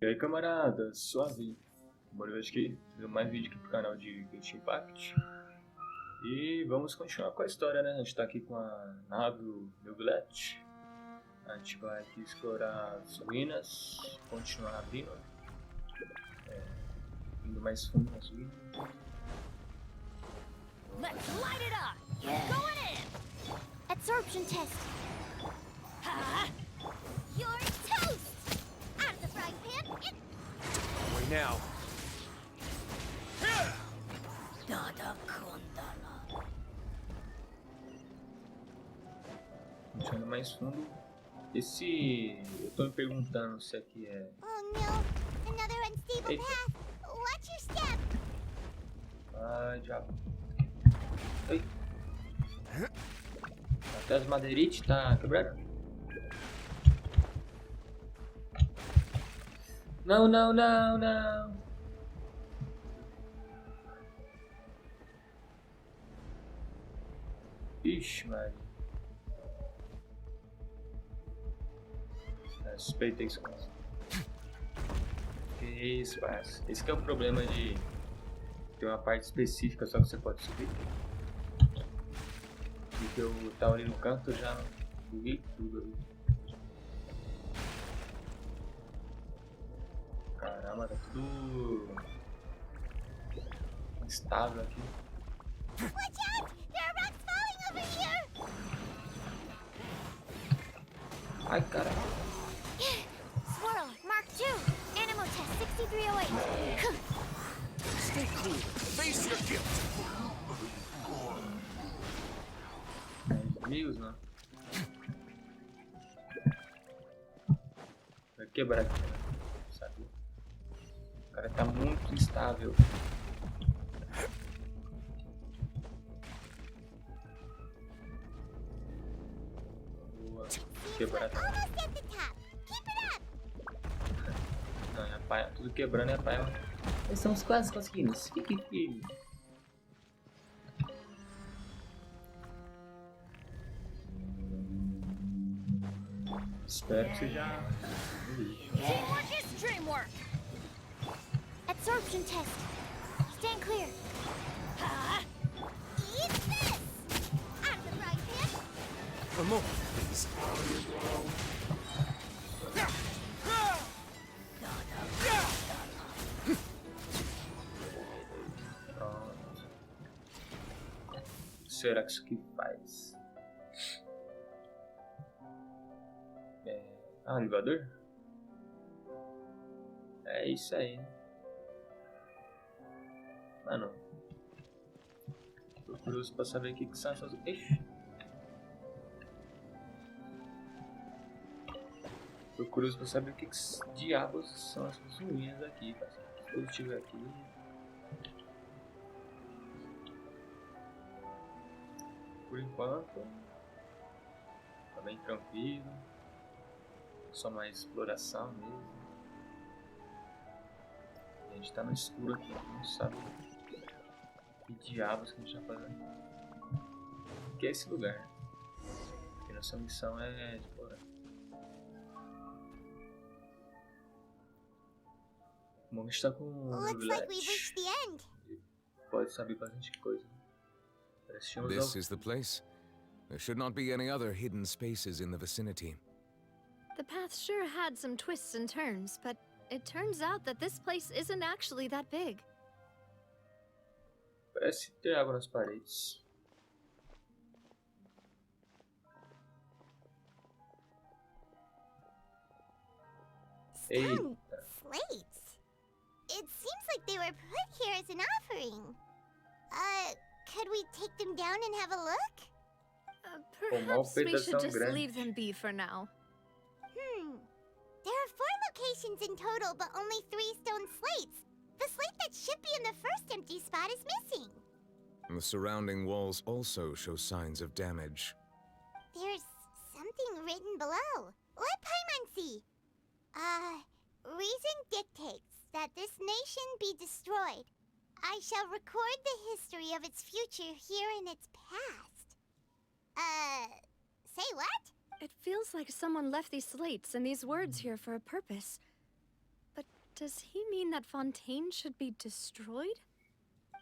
E aí, camarada, suave. Bora hoje aqui, fazer mais vídeo aqui pro canal de Genshin Impact. E vamos continuar com a história, né? A gente tá aqui com a nave do mihoyo. A gente vai aqui explorar as ruínas, continuar abrindo, indo mais fundo nas ruínas. Let's light it up! Going in! Absorption test! You're toast! Out of the frying pan! Wait now. Nada condala. Continuando mais fundo. Esse... eu tô me perguntando se aqui é... Oh no! Another unstable Eita. path! Watch your step! Ah, diabo. Ai. Até as madeirites tá quebrando? Não, não, não, não. Ixi, Maria. Suspeitei isso. Que isso, parça. Esse que é o problema de ter uma parte específica só que você pode subir. Porque eu tava ali no canto, eu já buguei tudo ali. Caramba, tá tudo instável aqui. Watch out! There are rocks falling over here! Ai, caramba. Swirl, Mark 2! Animal test 6308! Stay cool. Face your guilt. Inimigos, não. Vai quebrar aqui, né? Sabe? O cara tá muito instável. Boa. Quebrar. Almost at the top! Keep it up! Não, é paia. Tudo quebrando é paia. Estamos quase conseguindo. Fique firme. Espero que seja. Teamwork is dreamwork! Absorption test. Stand clear. Eat this! Out of the frying pan! A moment, please. Pronto. Será que isso aqui faz? Ah, elevador? É isso aí. Mano, tô curioso pra saber o que são essas... Ixi. Tô curioso pra saber o que diabos são essas ruínas aqui, cara. Se eu estiver aqui... Por enquanto... Tá bem tranquilo. Só mais exploração mesmo. A gente tá no escuro aqui, não sabe que diabos que a gente tá fazendo. O que é esse lugar? Porque nossa missão é explorar. O momento está com o Looks like we've reached the end. pode saber bastante coisa. Parece que This is the place. There should not be any other hidden spaces in the vicinity. The path sure had some twists and turns, but it turns out that this place isn't actually that big. Parece ter água nas paredes. Stone slates. It seems like they were put here as an offering. Could we take them down and have a look? Perhaps we should just grande. leave them be for now. There are 4 locations in total, but only 3 stone slates. The slate that should be in the first empty spot is missing. The surrounding walls also show signs of damage. There's something written below. Let Paimon see. Reason dictates that this nation be destroyed. I shall record the history of its future here in its past. Say what? It feels like someone left these slates and these words here for a purpose. But Does he mean that Fontaine should be destroyed?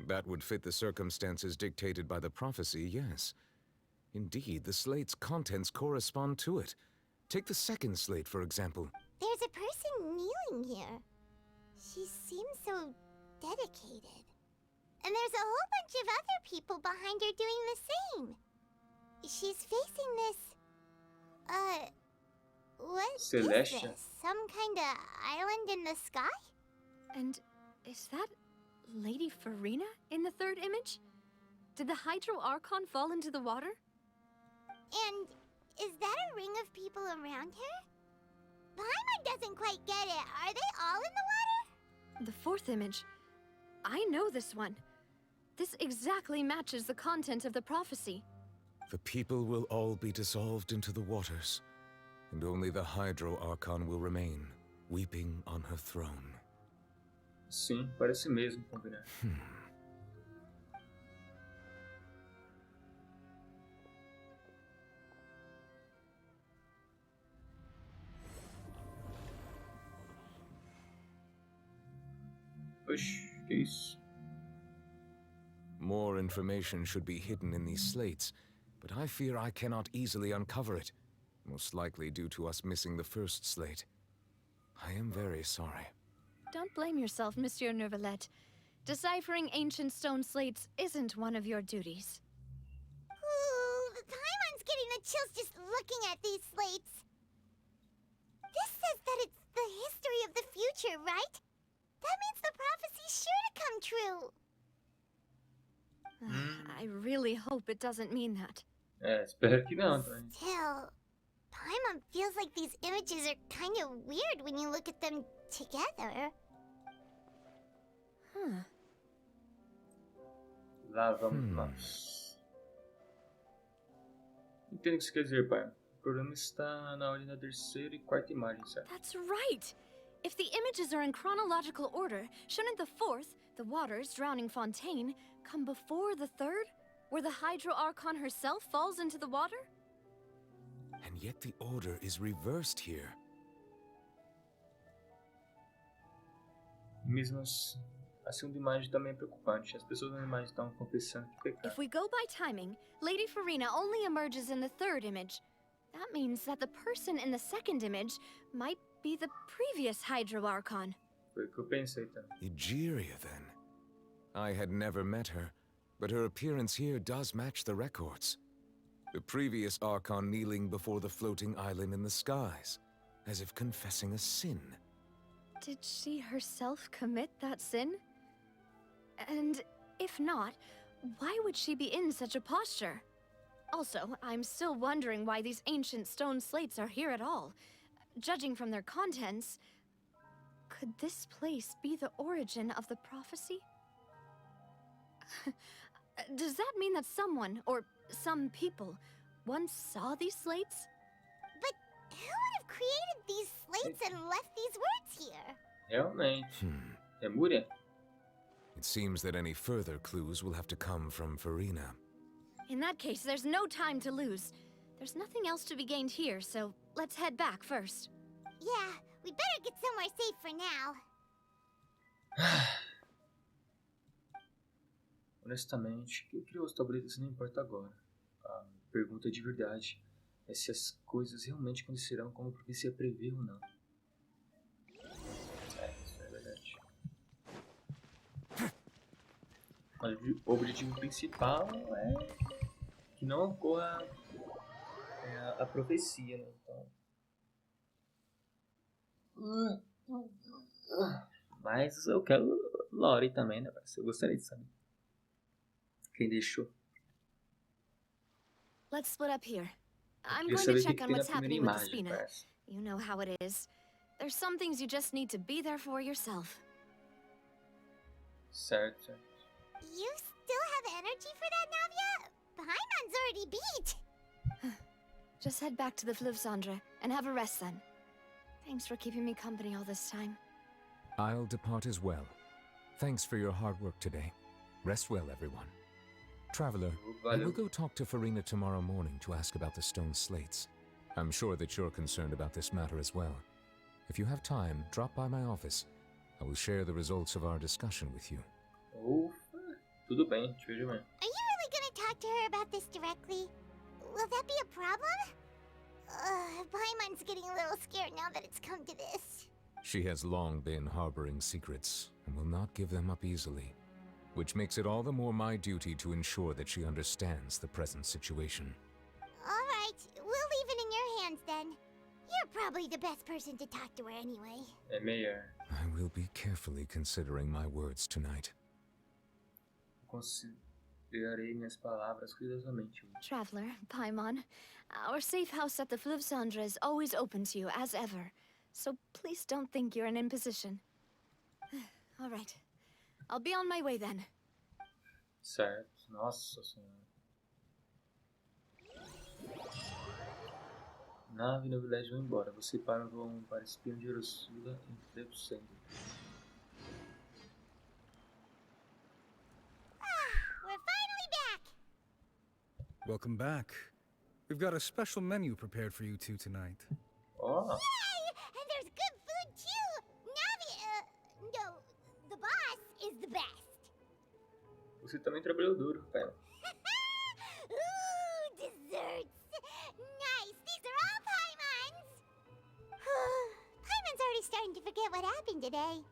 That would fit the circumstances dictated by the prophecy, yes. Indeed, the slate's contents correspond to it. Take the second slate, for example. There's a person kneeling here. She seems so dedicated. And there's a whole bunch of other people behind her doing the same. She's facing this... what is Celestia. this? Some kind of island in the sky? And is that Lady Farina in the third image? Did the Hydro Archon fall into the water? And is that a ring of people around her? Paimon doesn't quite get it. Are they all in the water? The fourth image. I know this one. This exactly matches the content of the prophecy. The people will all be dissolved into the waters, and only the Hydro Archon will remain, weeping on her throne. Sim, parece mesmo combinar. Oxi, que isso? More information should be hidden in these slates, but I fear I cannot easily uncover it, most likely due to us missing the first slate. I am very sorry. Don't blame yourself, Monsieur Neuvillette. Deciphering ancient stone slates isn't one of your duties. Ooh, Paimon's getting the chills just looking at these slates. This says that it's the history of the future, right? That means the prophecy's sure to come true. I really hope it doesn't mean that. Espero que não também. Still, Paimon feels like these images are kind of weird when you look at them together. Huh. Lá vamos nós. Entendo o que você quer dizer, pai. O problema está na ordem da terceira e quarta imagem, certo? That's right! If the images are in chronological order, shouldn't the fourth, the waters drowning Fontaine, come before the third, where the Hydro Archon herself falls into the water? And yet the order is reversed here. Mesmo a segunda imagem também é preocupante. As pessoas na imagem estão confessando que pecaram. If we go by timing, Lady Farina only emerges in the third image. That means that the person in the second image might be the previous Hydro Archon. Foi o que eu pensei também. Egeria, then. I had never met her, but her appearance here does match the records. The previous Archon kneeling before the floating island in the skies, as if confessing a sin. Did she herself commit that sin? And if not, why would she be in such a posture? Also, I'm still wondering why these ancient stone slates are here at all. Judging from their contents, could this place be the origin of the prophecy? Does that mean that someone, or some people, once saw these slates? But who would have created these slates and left these words here? Realmente. É Múria? It seems that any further clues will have to come from Farina. In that case, there's no time to lose. There's nothing else to be gained here, so let's head back first. Yeah, we better get somewhere safe for now. Honestamente, quem criou os tabuletes não importa agora. A pergunta de verdade é se as coisas realmente acontecerão como a profecia prevê ou não. Isso é verdade. Mas o objetivo principal é que não ocorra a profecia, né? Então... Mas eu quero lore também, né? Eu gostaria de saber. Quem deixou? Let's split up here. I'm Queria going saber to o que check que on tem na what's primeira happening with the imagem, Spina. parça. You know how it is. There's some things you just need to be there for yourself. Certo, certo. You still have energy for that, Navia? Paimon's already beat. Just head back to the Fleuve Cendre and have a rest then. Thanks for keeping me company all this time. I'll depart as well. Thanks for your hard work today. Rest well, everyone. Traveler, I will go talk to Farina tomorrow morning to ask about the stone slates. I'm sure that you're concerned about this matter as well. If you have time, drop by my office. I will share the results of our discussion with you. Ufa, tudo bem, te vejo amanhã. Are you really gonna talk to her about this directly? Will that be a problem? Paimon's getting a little scared now that it's come to this. She has long been harboring secrets and will not give them up easily, which makes it all the more my duty to ensure that she understands the present situation. Alright, we'll leave it in your hands then. You're probably the best person to talk to her anyway. É melhor. I will be carefully considering my words tonight. Considerarei minhas palavras cuidadosamente. Traveler, Paimon, our safe house at the Fleuve Cendre is always open to you, as ever. So please don't think you're an imposition. All right. I'll be on my way then. Certo. Nossa senhora. Nave e novidade vão embora. Você e Paimon vão para espião de Ursula em Fleuve Cendre. We're finally back! Welcome back. We've got a special menu prepared for you two tonight. Ó, Yay! And there's good food too! No, the boss is the best. você também trabalhou duro, Paimon. Ooh, desserts! Nice! These are all Paimon's! Paimon's already starting to forget what happened today.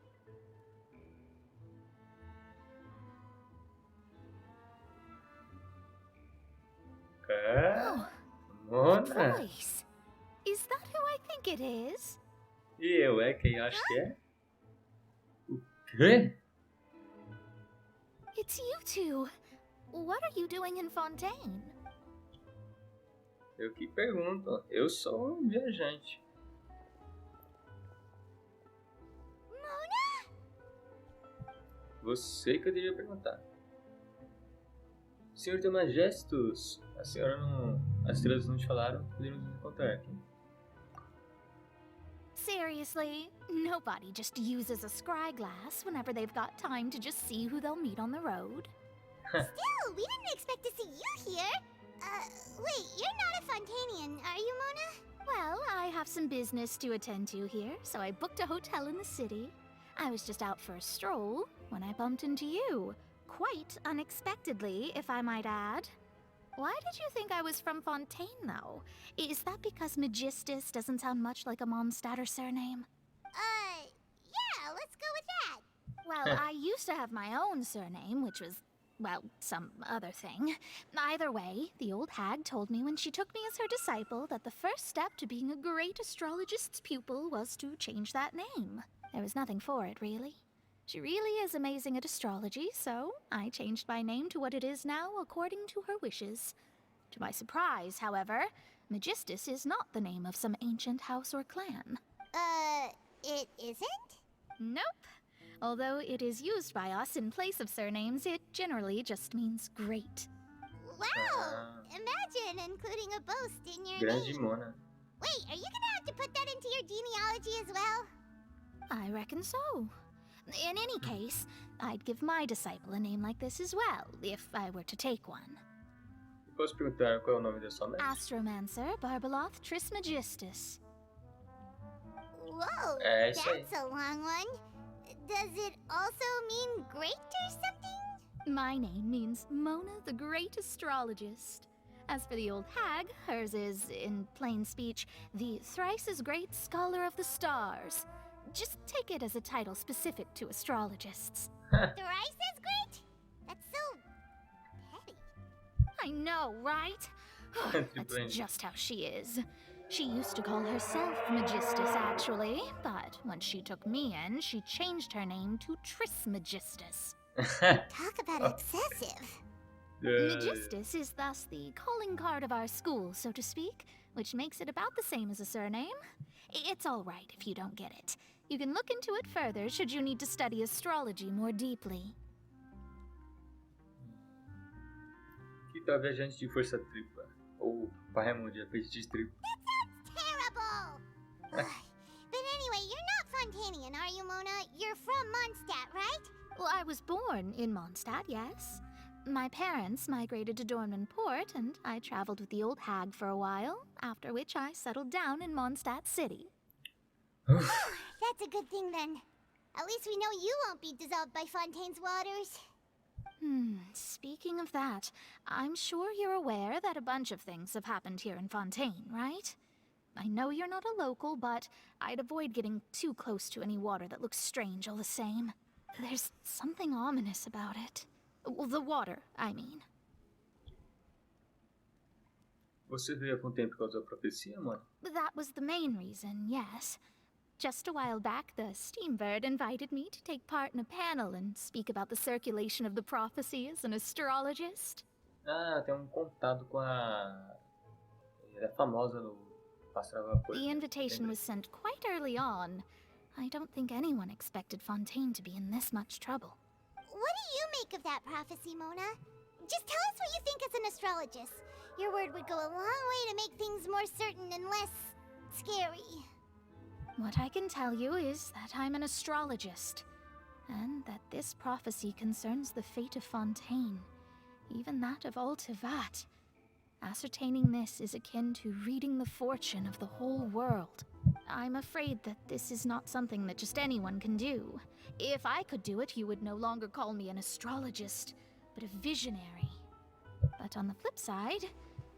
É? Mona? Voice. Is that who I think it is? E eu é quem acho que é? O quê? It's you two. What are you doing in Fontaine? Eu que pergunto. Eu sou um viajante. Mona? Você que eu devia perguntar. Senhor de Majestos, a senhora não... As estrelas não te falaram, podemos nos encontrar aqui. Seriously, nobody just uses a scry glass whenever they've got time to just see who they'll meet on the road. Still, we didn't expect to see you here. Wait, you're not a Fontanian, are you, Mona? Well, I have some business to attend to here, so I booked a hotel in the city. I was just out for a stroll when I bumped into you. Quite unexpectedly, if I might add. Why did you think I was from Fontaine, though? Is that because Magistus doesn't sound much like a Mondstadter surname? Yeah, let's go with that. Well, I used to have my own surname, which was, well, some other thing. Either way, the old hag told me when she took me as her disciple that the first step to being a great astrologist's pupil was to change that name. There was nothing for it, really. She really is amazing at astrology, so I changed my name to what it is now according to her wishes. To my surprise, however, Magistus is not the name of some ancient house or clan. It isn't? Nope. Although it is used by us in place of surnames, it generally just means great. Wow! Imagine including a boast in your Grande name. Mona. Wait, are you gonna have to put that into your genealogy as well? I reckon so. In any case, I'd give my disciple a name like this as well, if I were to take one. Posso perguntar qual é o nome da sua mestre? Astromancer Barbaloth Trismegistus. Whoa, É isso aí. that's a long one. Does it also mean great or something? My name means Mona the Great Astrologist. As for the old hag, hers is, in plain speech, the thrice as great Scholar of the Stars. Just take it as a title specific to astrologists. Thrice as great? That's so petty. I know, right? That's just how she is. She used to call herself Magistus, actually, but when she took me in, she changed her name to Trismegistus. Talk about excessive. Magistus is thus the calling card of our school, so to speak, which makes it about the same as a surname. It's all right if you don't get it. You can look into it further should you need to study astrology more deeply. Que tal viajante de força tripla? Ou Paimon de apetite triplo? Terrible! But anyway, you're not Fontanian, are you, Mona? You're from Mondstadt, right? Well, I was born in Mondstadt, yes. My parents migrated to Dornman Port, and I traveled with the old hag for a while, after which I settled down in Mondstadt City. That's a good thing then. At least we know you won't be dissolved by Fontaine's waters. Speaking of that, I'm sure you're aware that a bunch of things have happened here in Fontaine, right? I know you're not a local, but I'd avoid getting too close to any water that looks strange all the same. There's something ominous about it. Well, the water, I mean. Você veio a Fontaine por causa da profecia, mano? That was the main reason, yes. Just a while back, the Steambird invited me to take part in a panel and speak about the circulation of the prophecy as an astrologist. Ah, tem contato com a... Ela é famosa no Máscara Vapor. The invitation was sent quite early on. I don't think anyone expected Fontaine to be in this much trouble. What do you make of that prophecy, Mona? Just tell us what you think as an astrologist. Your word would go a long way to make things more certain and less scary. What I can tell you is that I'm an astrologist, and that this prophecy concerns the fate of Fontaine, even that of all Tevat. Ascertaining this is akin to reading the fortune of the whole world. I'm afraid that this is not something that just anyone can do. If I could do it, you would no longer call me an astrologist, but a visionary. But on the flip side,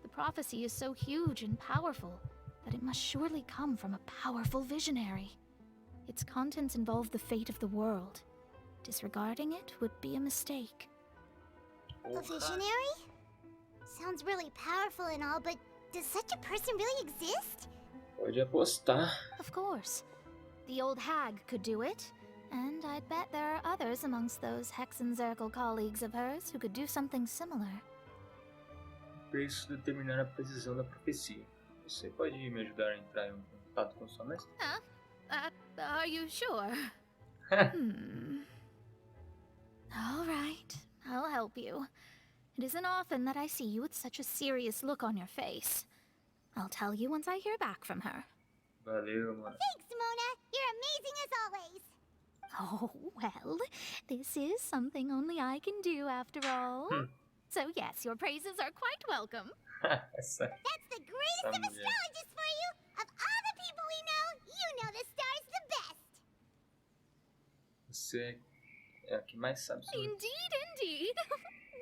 the prophecy is so huge and powerful that it must surely come from a powerful visionary. Its contents involve the fate of the world. Disregarding it would be a mistake. A visionary? Sounds really powerful and all, but does such a person really exist? Pode apostar. Of course. The old hag could do it, and I'd bet there are others amongst those Hexenzirkel colleagues of hers who could do something similar. Para isso determinar a precisão da profecia. Você pode me ajudar a entrar em contato com sua mestre? Are you sure? All right, I'll help you. It isn't often that I see you with such a serious look on your face. I'll tell you once I hear back from her. Valeu, mano. Thanks, Mona. You're amazing as always. Oh, well, this is something only I can do after all. So yes, your praises are quite welcome. That's the greatest of astrologists for you! Of all the people we know, you know the star's the best! Você é a que mais sabe sobre... Indeed.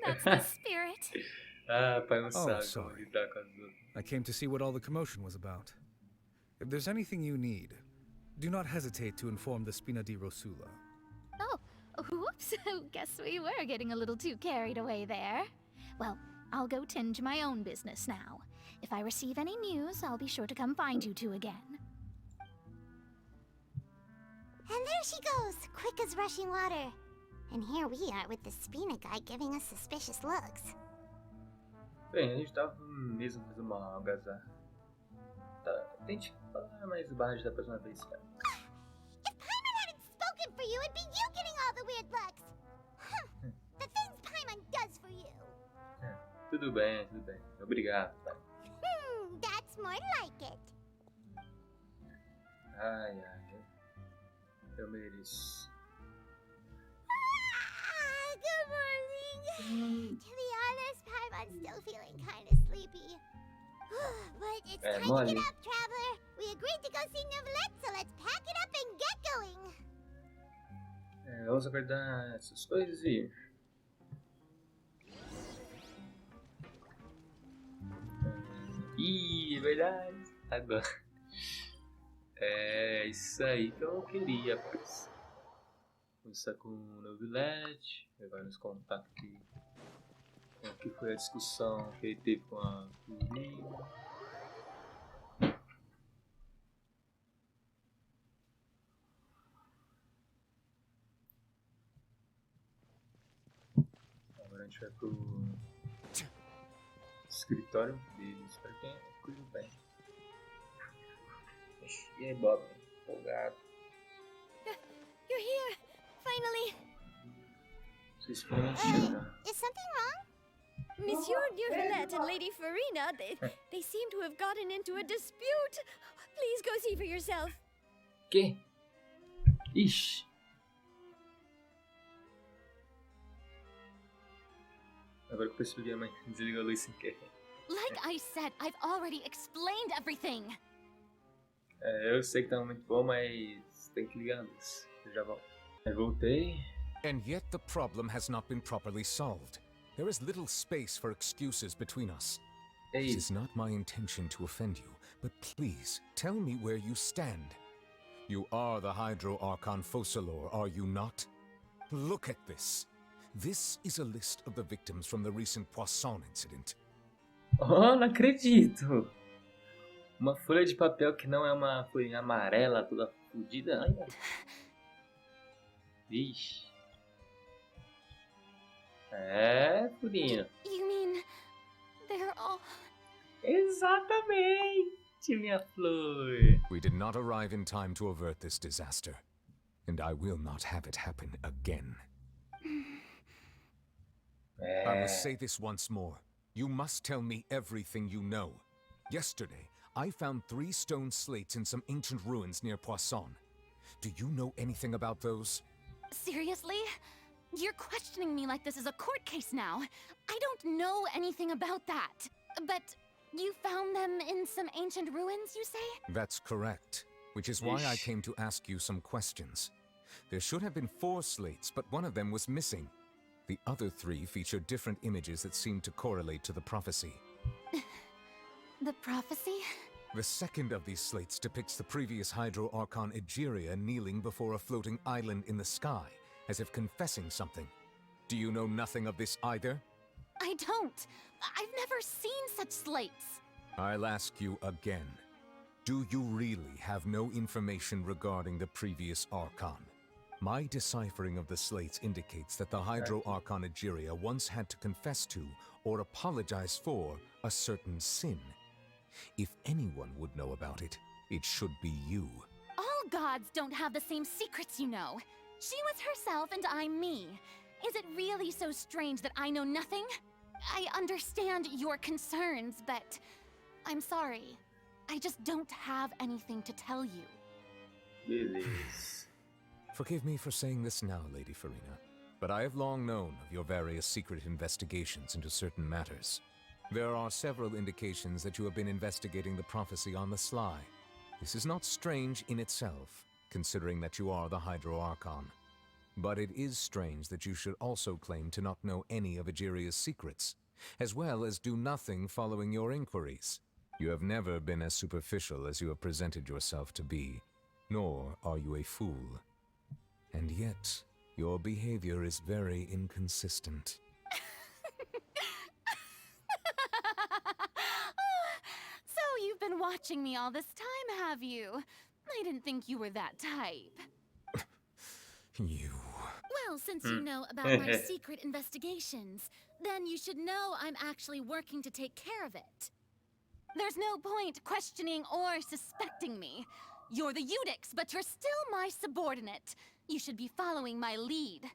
That's the spirit. Ah, pai não sabe como sorry. lidar com as outras. I came to see what all the commotion was about. If there's anything you need, do not hesitate to inform the Spina di Rosula. Oh, whoops. Guess we were getting a little too carried away there. Well, I'll go tend to my own business now. If I receive any news, I'll be sure to come find you two again. And there she goes, quick as rushing water. And here we are with the Spina guy giving us suspicious looks. Bem, a gente tava mesmo fazendo uma algazarra. Tá, tente falar mais baixo da próxima vez, cara. If Paimon hadn't spoken for you, it'd be you getting all the weird looks. The things Paimon does for you. Tudo bem, tudo bem. Obrigado, pai. That's more like it. Ai. Eu mereço. Good morning. To be honest, Paimon's still feeling kind of sleepy. But it's time to get up, traveler. We agreed to go see Neuvillette, so let's pack it up and get going. Vamos aguardar essas coisas e... Ih, é verdade. Agora. É isso aí que eu queria, pois. Começar com o Neuvillette, ele vai nos contar aqui o que foi a discussão que ele teve com a Furina. Agora a gente vai pro escritório dele, espero que tenha cuido bem. E aí, Bob, empolgado. You're here! Finally! Vocês finalmente chegaram. Is something wrong? Monsieur Neuvillette and Lady Farina, they seem to have gotten into a dispute. Please go see for yourself. Que? Ixi. Agora que eu percebi que a mãe desligou a luz sem querer. Like I said, I've already explained everything. Eu sei que tá muito bom, mas tem que ligar a luz. Eu já volto. Aí voltei. And yet the problem has not been properly solved. There is little space for excuses between us. É It isso. is not my intention to offend you, but please tell me where you stand. You are the Hydro Archon Focalor, are you not? Look at this. This is a list of the victims from the recent Poisson incident. Oh, não acredito! Uma folha de papel que não é uma folha amarela, toda fodida. Ai, vixe. É, Furina. You mean they're all... Exatamente, minha flor. We did not arrive in time to avert this disaster, and I will not have it happen again. I will say this once more. You must tell me everything you know. Yesterday, I found 3 stone slates in some ancient ruins near Poisson. Do you know anything about those? Seriously? You're questioning me like this is a court case now. I don't know anything about that. But you found them in some ancient ruins, you say? That's correct, which is why I came to ask you some questions. There should have been 4 slates, but one of them was missing. The other 3 feature different images that seem to correlate to the prophecy. The prophecy? The second of these slates depicts the previous Hydro Archon Egeria kneeling before a floating island in the sky, as if confessing something. Do you know nothing of this either? I don't. I've never seen such slates. I'll ask you again. Do you really have no information regarding the previous Archon? My deciphering of the slates indicates that the Hydro Archon Egeria once had to confess to, or apologize for, a certain sin. If anyone would know about it, it should be you. All gods don't have the same secrets, you know. She was herself and I'm me. Is it really so strange that I know nothing? I understand your concerns, but I'm sorry. I just don't have anything to tell you. Beleza. Forgive me for saying this now, Lady Farina, but I have long known of your various secret investigations into certain matters. There are several indications that you have been investigating the prophecy on the sly. This is not strange in itself, considering that you are the Hydro Archon. But it is strange that you should also claim to not know any of Egeria's secrets, as well as do nothing following your inquiries. You have never been as superficial as you have presented yourself to be, nor are you a fool. And yet, your behavior is very inconsistent. So you've been watching me all this time, have you? I didn't think you were that type. You... Well, since you know about my secret investigations, then you should know I'm actually working to take care of it. There's no point questioning or suspecting me. You're the Eudix, but you're still my subordinate. You should be following my lead.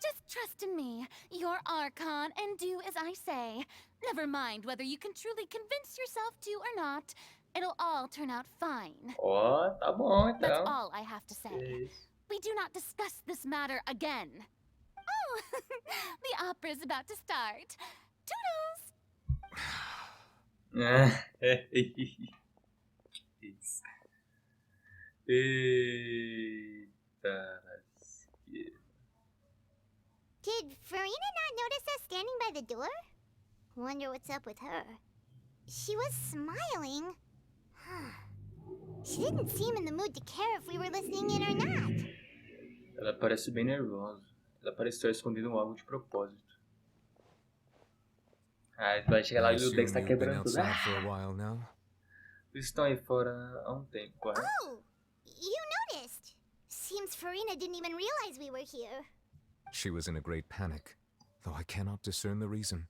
Just trust in me, your Archon, and do as I say. Never mind whether you can truly convince yourself to or not. It'll all turn out fine. Ó, tá bom então. That's all I have to say. Isso. We do not discuss this matter again. Oh, the opera's about to start. Toodles! Isso. Eita. lasqueira. Did Farina not notice us standing by the door? Wonder what's up with her. She was smiling. She didn't seem in the mood to care if we were listening in or not. Ela parece bem nervosa. Ela parece estar escondendo algo de propósito. Ah, vai chegar lá e o Dex tá you've been quebrando tudo. outside for a while now? Eles estão aí fora há um tempo, correto? Oh, you noticed. Seems Farina didn't even realize we were here. She was in a great panic, though I cannot discern the reason.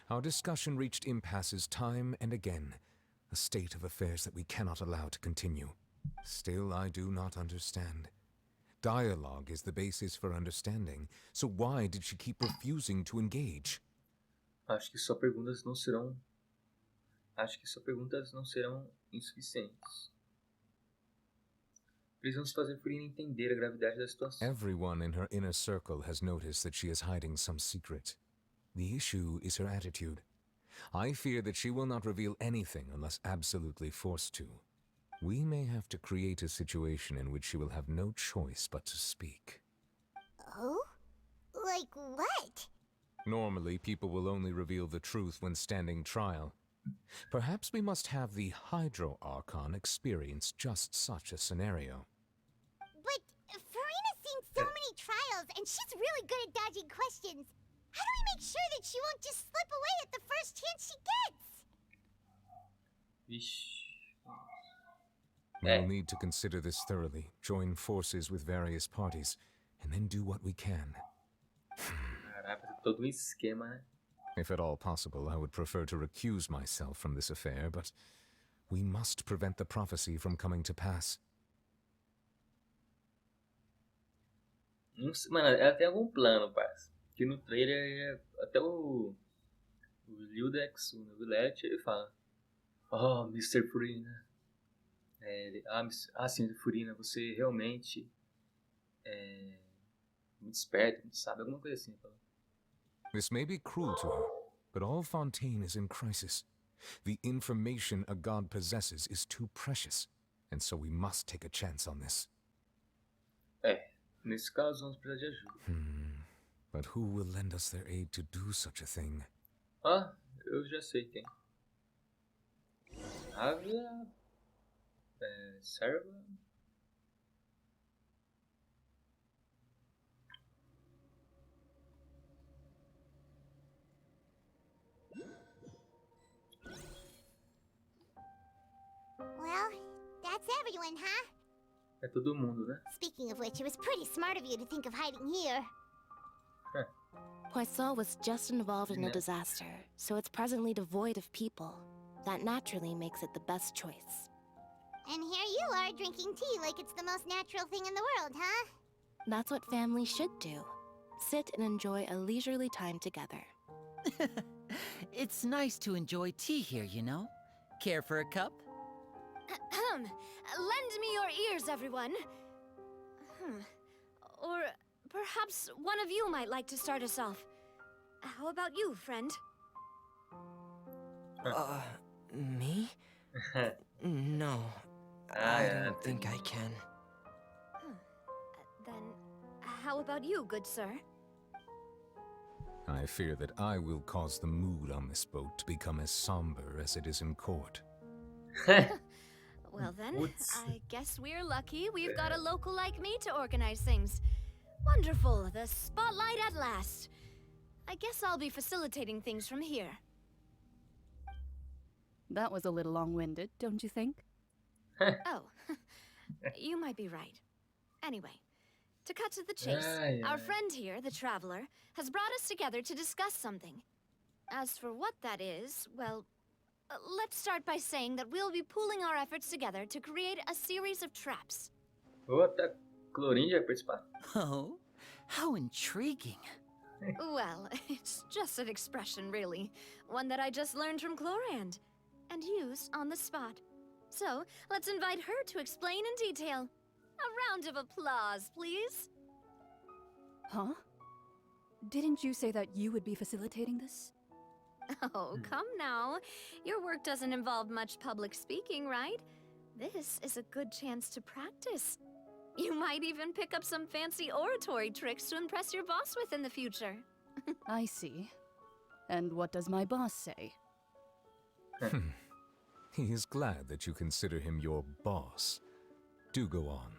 Our discussion reached impasses time and again, a state of affairs that we cannot allow to continue. Still, I do not understand. Dialogue is the basis for understanding, so why did she keep refusing to engage? Acho que só perguntas não serão. Acho que só perguntas não serão insuficientes. Precisamos fazer Furina entender a gravidade da situação. Everyone in her inner circle has noticed that she is hiding some secret. The issue is her attitude. I fear that she will not reveal anything unless absolutely forced to. we may have to create a situation in which she will have no choice but to speak. Oh? Like what? Normally, people will only reveal the truth when standing trial. Perhaps we must have the Hydro Archon experience just such a scenario. But Farina's seen so many trials, and she's really good at dodging questions. How do we make sure that she won't just slip away at the first chance she gets? Vixe. We'll need to consider this thoroughly, join forces with various parties, and then do what we can. Caraca, todo um esquema, né? If at all possible, I would prefer to recuse myself from this affair, but we must prevent the prophecy from coming to pass. Não sei, mano, ela tem algum plano, parça. Que no trailer, até o Lildex, o Nobilete, ele fala: Oh, Mr. Furina. Senhor Furina, você realmente é muito esperto, muito sábio, alguma coisa assim. Fala. This may be cruel to her, but all Fontaine is in crisis. The information a god possesses is too precious, and so we must take a chance on this. Nesse caso, vamos precisar de ajuda. But who will lend us their aid to do such a thing? Ah, eu já sei quem. Ávia... Serva... Well, that's everyone, huh? É todo mundo, né? Speaking of which, it was pretty smart of you to think of hiding here. Poisson was just involved in a Yeah. disaster, so it's presently devoid of people. That naturally makes it the best choice. And here you are drinking tea like it's the most natural thing in the world, huh? That's what family should do. Sit and enjoy a leisurely time together. It's nice to enjoy tea here, you know? Care for a cup? Lend me your ears, everyone. Or perhaps one of you might like to start us off. How about you, friend? Me? No, I don't think I can. Then, how about you, good sir? I fear that I will cause the mood on this boat to become as somber as it is in court. Well then, What's- I guess we're lucky we've got a local like me to organize things. Wonderful, the spotlight at last. I guess I'll be facilitating things from here. That was a little long-winded, don't you think? Oh, you might be right. Anyway, to cut to the chase, our friend here, the Traveler, has brought us together to discuss something. As for what that is, well, let's start by saying that we'll be pooling our efforts together to create a series of traps. Até Clorinha vai participar. Oh, how intriguing. Well, it's just an expression, really. One that I just learned from Chlorand, and used on the spot. So, let's invite her to explain in detail. A round of applause, please. Huh? Didn't you say that you would be facilitating this? Oh, come now. Your work doesn't involve much public speaking, right? This is a good chance to practice. You might even pick up some fancy oratory tricks to impress your boss with in the future. I see. And what does my boss say? He is glad that you consider him your boss. Do go on.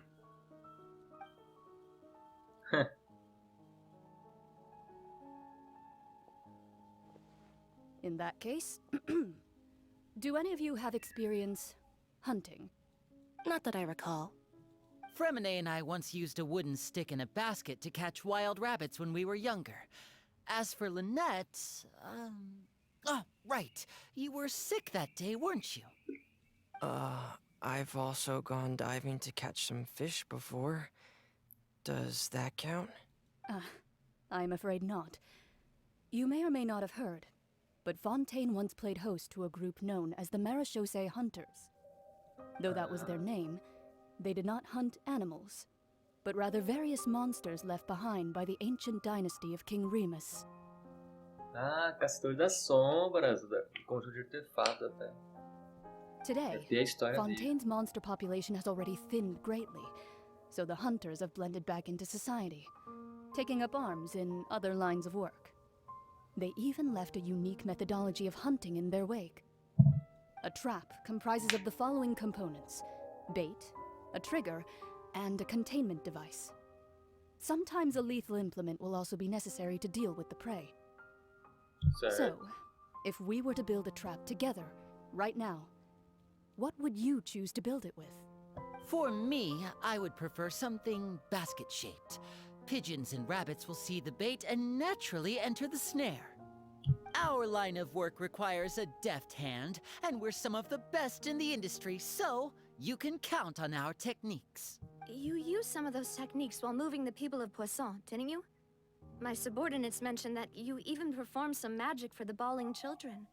In that case, do any of you have experience hunting? Not that I recall. Fremine and I once used a wooden stick in a basket to catch wild rabbits when we were younger. As for Lynette, oh, right. You were sick that day, weren't you? I've also gone diving to catch some fish before. Does that count? I'm afraid not. You may or may not have heard, but Fontaine once played host to a group known as the Marechaussee Hunters. Though that was their name, they did not hunt animals, but rather various monsters left behind by the ancient dynasty of King Remus. Ah, Castor das Sombras, conjunto de artefato até. Today, Deve ter a história dele. Fontaine's monster population has already thinned greatly, so the hunters have blended back into society, taking up arms in other lines of work. They even left a unique methodology of hunting in their wake. A trap comprises of the following components: bait, a trigger, and a containment device. Sometimes a lethal implement will also be necessary to deal with the prey. So, if we were to build a trap together, right now, what would you choose to build it with? For me, I would prefer something basket-shaped. Pigeons and rabbits will see the bait and naturally enter the snare. Our line of work requires a deft hand, and we're some of the best in the industry, so you can count on our techniques. You used some of those techniques while moving the people of Poisson, didn't you? My subordinates mentioned that you even performed some magic for the bawling children.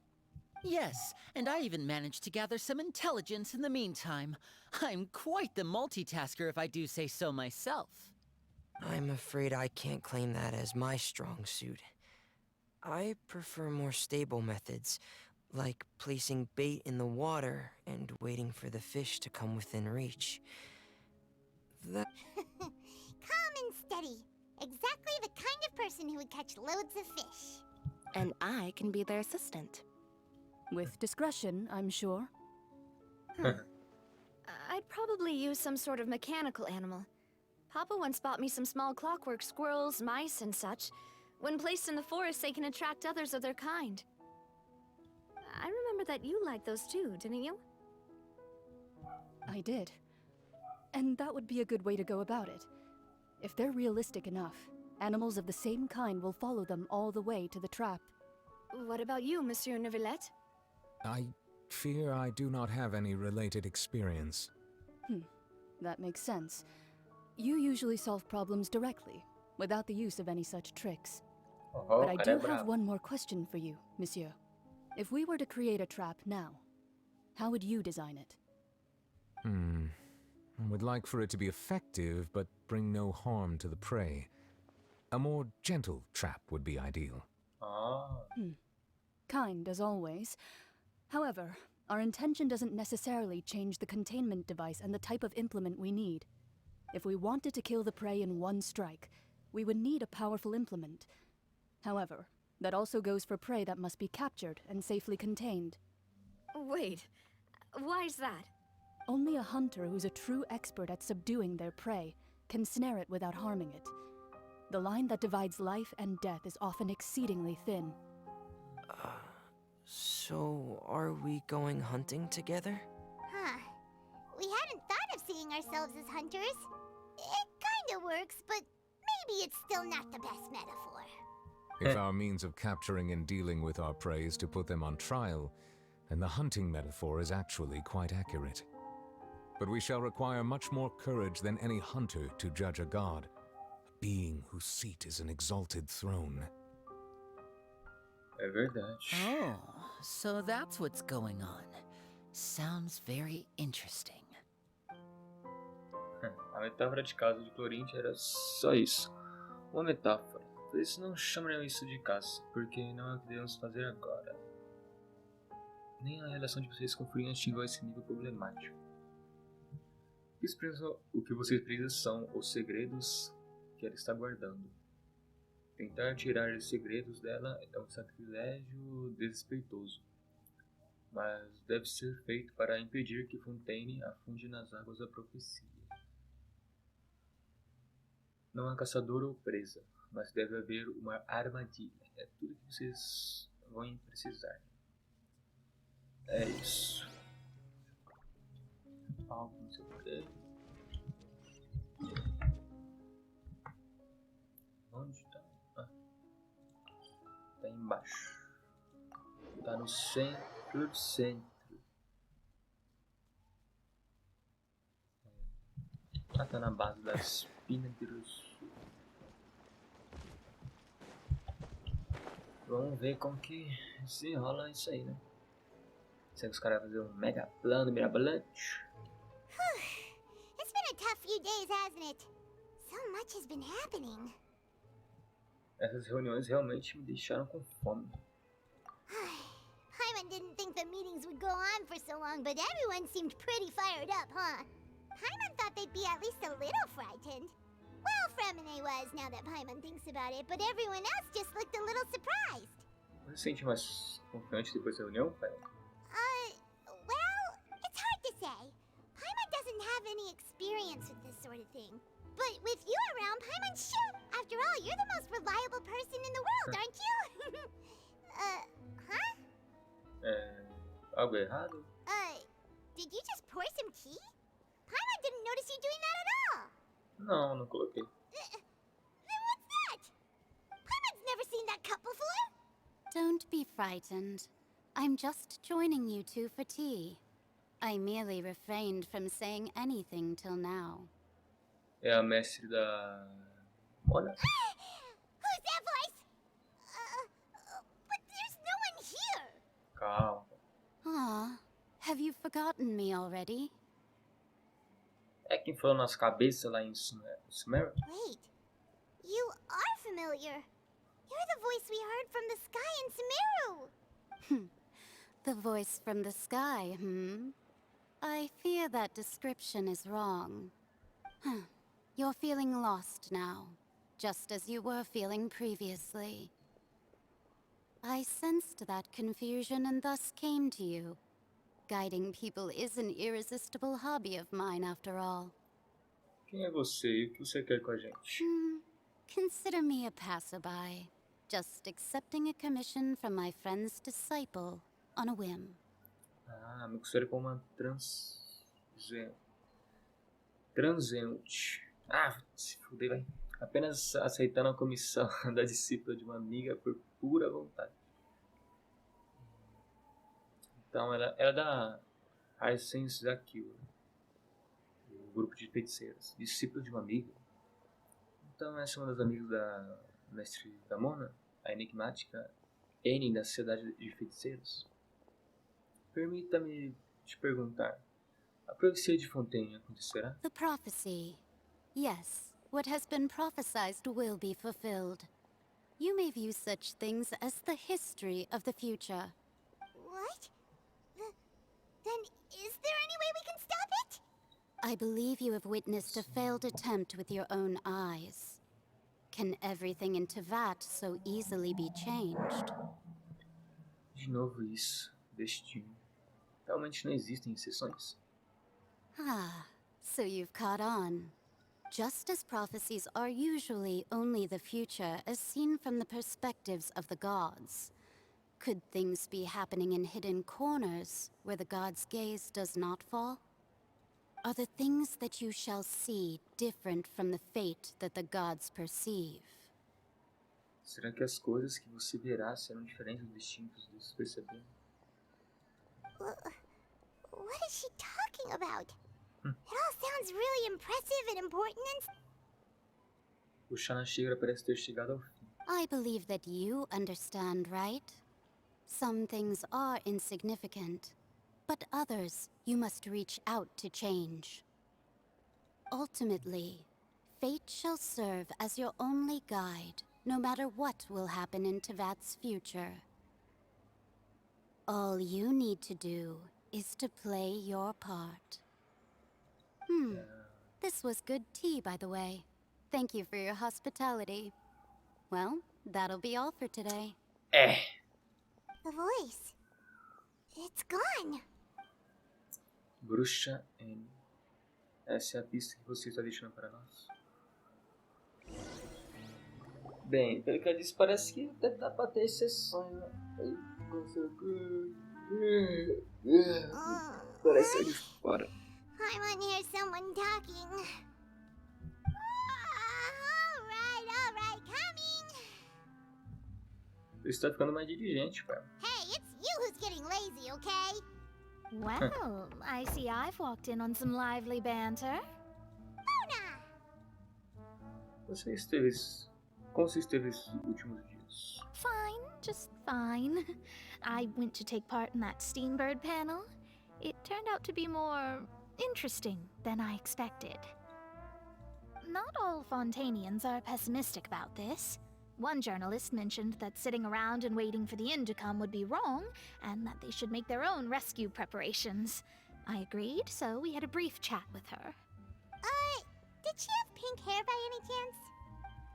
Yes, and I even managed to gather some intelligence in the meantime. I'm quite the multitasker if I do say so myself. I'm afraid I can't claim that as my strong suit. I prefer more stable methods, like placing bait in the water and waiting for the fish to come within reach. That... Calm and steady. Exactly the kind of person who would catch loads of fish. And I can be their assistant. With discretion, I'm sure. I'd probably use some sort of mechanical animal. Papa once bought me some small clockwork squirrels, mice, and such. When placed in the forest, they can attract others of their kind. I remember that you liked those too, didn't you? I did. And that would be a good way to go about it. If they're realistic enough, animals of the same kind will follow them all the way to the trap. What about you, Monsieur Neuvillette? I fear I do not have any related experience. That makes sense. You usually solve problems directly, without the use of any such tricks. But I do have one more question for you, Monsieur. If we were to create a trap now, how would you design it? I would like for it to be effective, but bring no harm to the prey. A more gentle trap would be ideal. Kind, as always. However, our intention doesn't necessarily change the containment device and the type of implement we need. If we wanted to kill the prey in one strike, we would need a powerful implement. However, that also goes for prey that must be captured and safely contained. Wait, why's that? Only a hunter who's a true expert at subduing their prey can snare it without harming it. The line that divides life and death is often exceedingly thin. So are we going hunting together? Huh. We hadn't thought of seeing ourselves as hunters. It kinda works, but maybe it's still not the best metaphor. If our means of capturing and dealing with our prey is to put them on trial, then the hunting metaphor is actually quite accurate. But we shall require much more courage than any hunter to judge a god, a being whose seat is an exalted throne. É verdade. Oh, so that's what's going on. Sounds very interesting. A metáfora de caça de Clorinth era só isso. Uma metáfora. Por isso não chamariam isso de caça, porque não é o que devemos fazer agora. Nem a relação de vocês com Frian chegou a esse nível problemático. O que vocês precisam são os segredos que ela está guardando. Tentar tirar os segredos dela é um sacrilégio desrespeitoso, mas deve ser feito para impedir que Fontaine afunde nas águas da profecia. Não há caçador ou presa, mas deve haver uma armadilha. É tudo que vocês vão precisar. É isso. Algo não sei o que. Onde tá? Ah. Tá embaixo. Tá no centro do centro. Ah, tá na base da espina do sul. Vamos ver como que se rola isso aí, né? Será que os caras vão fazer um mega plano mirabolante? It's been a tough few days, hasn't it? So much has been happening. Essas reuniões realmente me deixaram com fome. Hyman didn't think the meetings would go on around for so long, but everyone seemed pretty fired up, huh? Paimon thought they'd be at least a little frightened. Well, Fremine was, now that Paimon thinks about it, but everyone else just looked a little surprised. Você se sente mais confiante depois da reunião, pai? Well, it's hard to say. Paimon doesn't have any experience with this sort of thing. But with you around, Paimon, sure. After all, you're the most reliable person in the world, aren't you? Huh? Algo errado? Did you just pour some tea? Paimon didn't notice you doing that at all. Não, não coloquei. Then what's that? Paimon's never seen that cup before. Don't be frightened. I'm just joining you two for tea. I merely refrained from saying anything till now. É a mestre da Mona? Who's that voice? But there's no one here. Calma. Ah, have you forgotten me already? É quem falou nas cabeças lá em Sumer? Wait, you are familiar. You're the voice we heard from the sky in Sumeru. The voice from the sky, I fear that description is wrong. You're feeling lost now, just as you were feeling previously. I sensed that confusion and thus came to you. Guiding people is an irresistible hobby of mine, after all. Quem é você e o que você quer com a gente? Consider me a passerby, just accepting a commission from my friend's disciple on a whim. Ah, me considero como uma transente. Ah, se fuder, vai. Apenas aceitando a comissão da discípula de uma amiga por pura vontade. Então, ela é da High Sense Akio, o grupo de feiticeiras, discípula de uma amiga. Então, essa é uma das amigas da mestre da Mona, a enigmática N da Sociedade de Feiticeiros. Permita-me te perguntar, a profecia de Fontaine acontecerá? The prophecy. Yes, what has been prophesied will be fulfilled. You may view such things as the history of the future. What? Then is there any way we can stop it? I believe you have witnessed a failed attempt with your own eyes. Can everything in Tevat so easily be changed? De novo isso, destino. Realmente não existem exceções. Ah, so you've caught on. Just as prophecies are usually only the future as seen from the perspectives of the gods, could things be happening in hidden corners where the gods' gaze does not fall? Are the things that you shall see different from the fate that the gods perceive? Será que as coisas que você verá serão diferentes dos destinos que os deuses perceberam? What is she talking about? It all sounds really impressive and important and... O chá na xícara parece ter chegado ao fim. I believe that you understand, right? Some things are insignificant, but others you must reach out to change. Ultimately, fate shall serve as your only guide, no matter what will happen in Tevat's future. All you need to do is to play your part. This was good tea, by the way. Thank you for your hospitality. Well, that'll be all for today. The voice. It's gone. Bruxa N. Essa é a pista que você está deixando para nós. Bem, pelo que eu disse, parece que até dá para ter exceções, né? Parece ali fora. I want to hear someone talking. Alright, coming. Você está ficando mais dirigente, cara. Hey, it's you who's getting lazy, okay? Well, I see I've walked in on some lively banter. Mona! Como você esteve esses últimos dias? Fine, just fine. I went to take part in that Steambird panel. It turned out to be more interesting than I expected. Not all Fontainians are pessimistic about this. One journalist mentioned that sitting around and waiting for the end to come would be wrong, and that they should make their own rescue preparations. I agreed, so we had a brief chat with her. Did she have pink hair by any chance?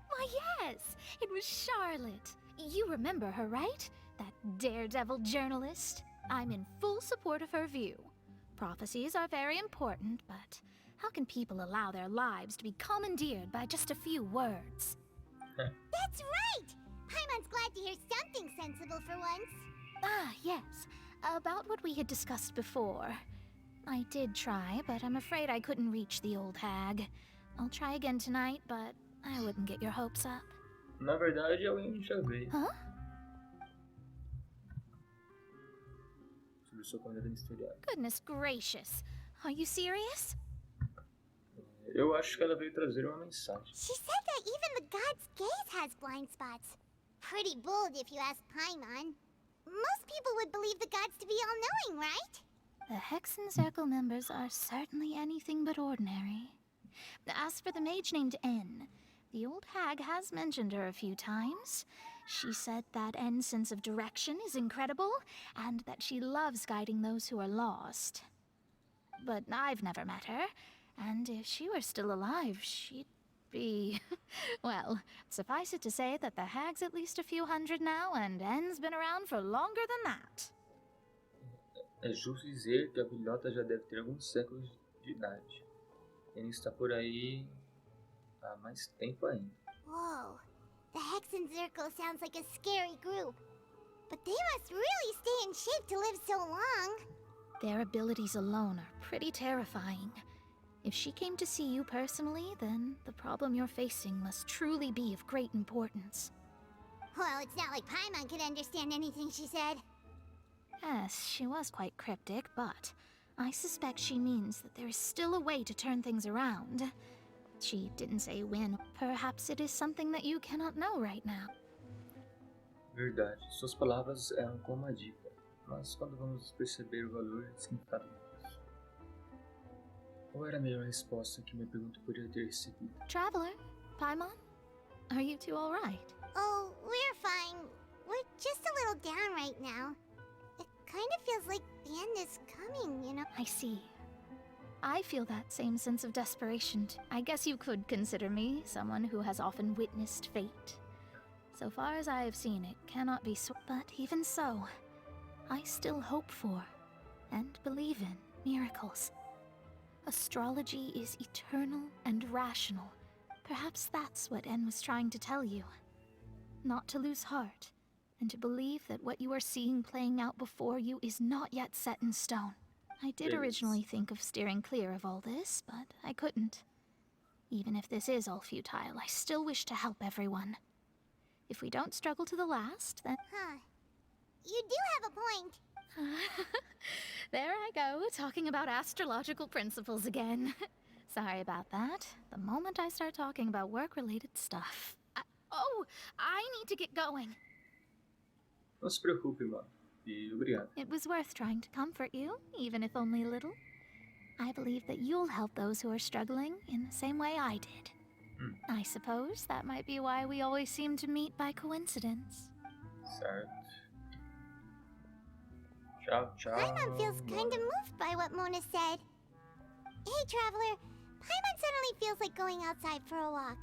Why, yes, it was Charlotte. You remember her, right? That daredevil journalist. I'm in full support of her view. Prophecies are very important, but how can people allow their lives to be commandeered by just a few words? That's right! Paimon's glad to hear something sensible for once. Ah, yes. About what we had discussed before. I did try, but I'm afraid I couldn't reach the old hag. I'll try again tonight, but I wouldn't get your hopes up. Na verdade, alguém já veio. Huh? Sobre sua corrida misteriosa. Goodness gracious. Are you serious? Eu acho que ela veio trazer uma mensagem. She said that even the god's gaze has blind spots. Pretty bold if you ask Paimon. Most people would believe the gods to be all-knowing, right? The Hexen Circle members are certainly anything but ordinary. As for the mage named N, the old hag has mentioned her a few times. She said that N's sense of direction is incredible, and that she loves guiding those who are lost. But I've never met her, and if she were still alive, she'd be... well, suffice it to say that the hag's at least a few hundred now, and N's been around for longer than that. É justo dizer que a velhota já deve ter alguns séculos de idade. Ele está por aí há mais tempo ainda. Whoa, the Hexen Circle sounds like a scary group. But they must really stay in shape to live so long. Their abilities alone are pretty terrifying. If she came to see you personally, then the problem you're facing must truly be of great importance. Well, it's not like Paimon could understand anything she said. Yes, she was quite cryptic, but I suspect she means that there is still a way to turn things around. She didn't say when. Perhaps it is something that you cannot know right now. Verdade, suas palavras eram como uma dica, mas quando vamos perceber o valor de significado delas? Qual era a melhor resposta que minha pergunta poderia ter recebido? Traveler, Paimon, are you two all right? Oh, we're fine. We're just a little down right now. It kind of feels like the end is coming, you know? I see. I feel that same sense of desperation. I guess you could consider me someone who has often witnessed fate. So far as I have seen, it cannot be so. But even so, I still hope for and believe in miracles. Astrology is eternal and rational. Perhaps that's what En was trying to tell you. Not to lose heart, and to believe that what you are seeing playing out before you is not yet set in stone. I did originally think of steering clear of all this, but I couldn't. Even if this is all futile, I still wish to help everyone. If we don't struggle to the last, then... Huh. You do have a point. There I go, talking about astrological principles again. Sorry about that. The moment I start talking about work-related stuff... I need to get going. Não se preocupe, mano. E obrigado. It was worth trying to comfort you, even if only a little. I believe that you'll help those who are struggling in the same way I did. I suppose that might be why we always seem to meet by coincidence. Certo. Tchau, tchau. Paimon feels kind of moved by what Mona said. Hey, Traveler. Paimon suddenly feels like going outside for a walk.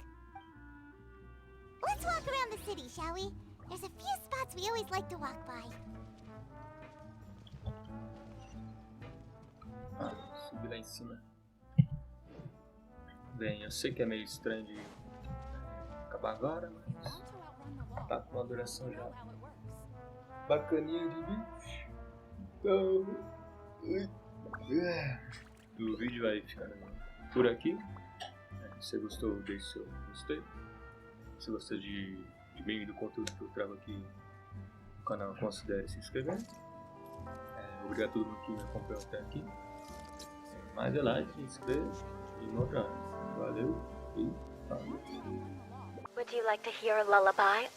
Let's walk around the city, shall we? There's a few spots we always like to walk by. Subir lá em cima. Bem, eu sei que é meio estranho de acabar agora, mas tá com uma duração já bacaninha de vídeo. Então, o vídeo vai ficar por aqui. Se você gostou, deixe seu gostei. Se você gostou de bem do conteúdo que eu trago aqui no canal, considere se inscrever. Obrigado a todo mundo que me acompanhou até aqui. Mais é like, se inscreve e mostra. Valeu e falou. Would you like to hear a lullaby?